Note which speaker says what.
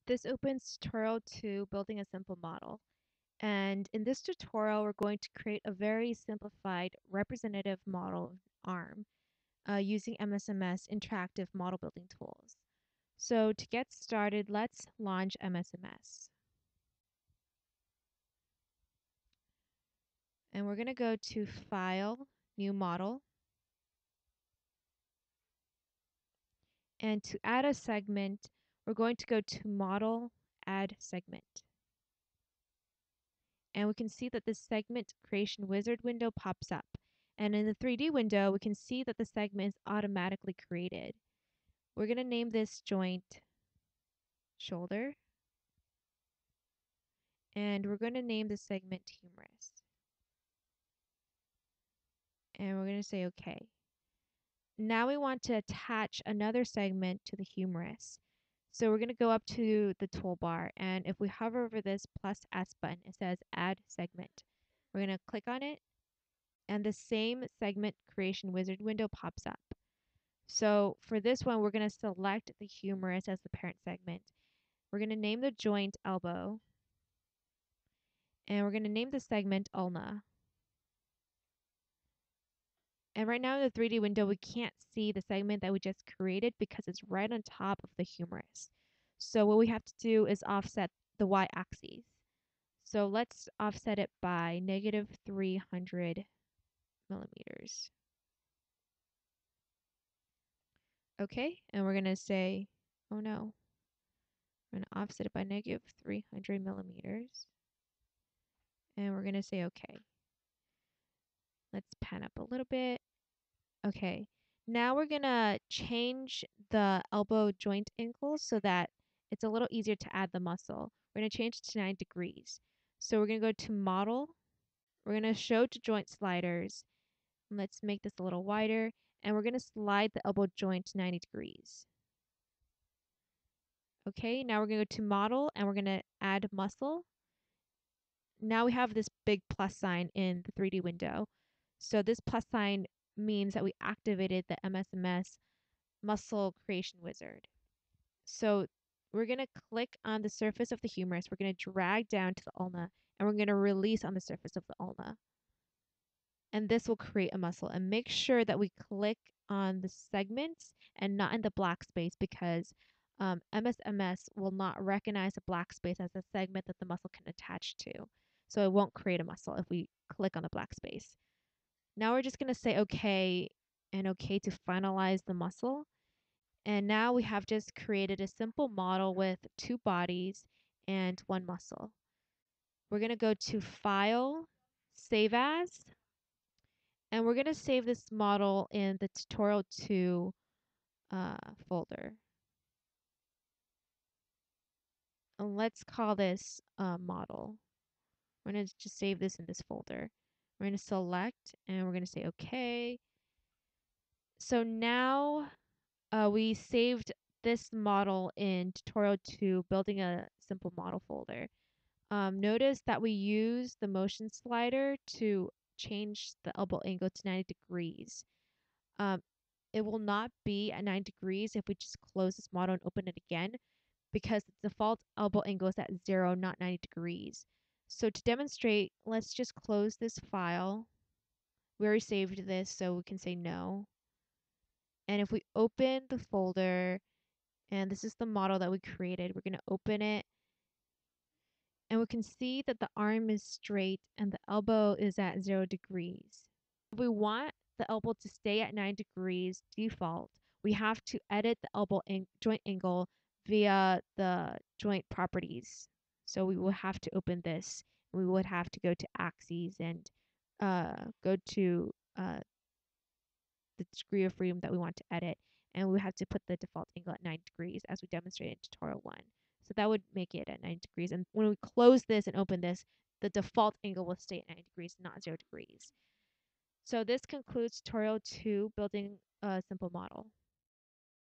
Speaker 1: This opens tutorial 2, building a simple model. And in this tutorial, we're going to create a very simplified representative model of an arm using MSMS interactive model building tools. So to get started, let's launch MSMS. And we're going to go to File, New Model. And to add a segment, we're going to go to Model, Add Segment. And we can see that this segment creation wizard window pops up. And in the 3D window, we can see that the segment is automatically created. We're going to name this joint shoulder. And we're going to name the segment humerus. And we're going to say OK. Now we want to attach another segment to the humerus. So we're going to go up to the toolbar, and if we hover over this plus S button, it says Add Segment. We're going to click on it, and the same segment creation wizard window pops up. So for this one, we're going to select the humerus as the parent segment. We're going to name the joint elbow, and we're going to name the segment ulna. And right now in the 3D window, we can't see the segment that we just created because it's right on top of the humerus. So what we have to do is offset the y-axis. So let's offset it by -300 millimeters. Okay, and we're going to say, oh no, we're going to offset it by -300 millimeters. And we're going to say okay. Let's pan up a little bit. Okay, now we're going to change the elbow joint angle so that it's a little easier to add the muscle. We're going to change it to 9 degrees. So we're going to go to Model. We're going to show to joint sliders. Let's make this a little wider. And we're going to slide the elbow joint to 90 degrees. Okay, now we're going to go to Model and we're going to add muscle. Now we have this big plus sign in the 3D window. So this plus sign means that we activated the MSMS muscle creation wizard. So we're going to click on the surface of the humerus. We're going to drag down to the ulna, and we're going to release on the surface of the ulna. And this will create a muscle. And make sure that we click on the segments and not in the black space, because MSMS will not recognize a black space as a segment that the muscle can attach to. So it won't create a muscle if we click on the black space. Now we're just going to say OK and OK to finalize the muscle. And now we have just created a simple model with 2 bodies and 1 muscle. We're going to go to File, Save As, and we're going to save this model in the tutorial 2 folder. And let's call this model. We're going to just save this in this folder. We're going to select and we're going to say OK. So now we saved this model in tutorial 2, building a simple model folder. Notice that we use the motion slider to change the elbow angle to 90 degrees. It will not be at 9 degrees if we just close this model and open it again, because the default elbow angle is at 0, not 90 degrees. So to demonstrate, let's just close this file. We already saved this, so we can say no. And if we open the folder, and this is the model that we created, we're going to open it. And we can see that the arm is straight and the elbow is at 0 degrees. If we want the elbow to stay at 9 degrees default, we have to edit the elbow joint angle via the joint properties. So we will have to open this. We would have to go to axes and go to the degree of freedom that we want to edit. And we have to put the default angle at 9 degrees as we demonstrated in tutorial 1. So that would make it at 9 degrees. And when we close this and open this, the default angle will stay at 90 degrees, not 0 degrees. So this concludes tutorial 2, building a simple model.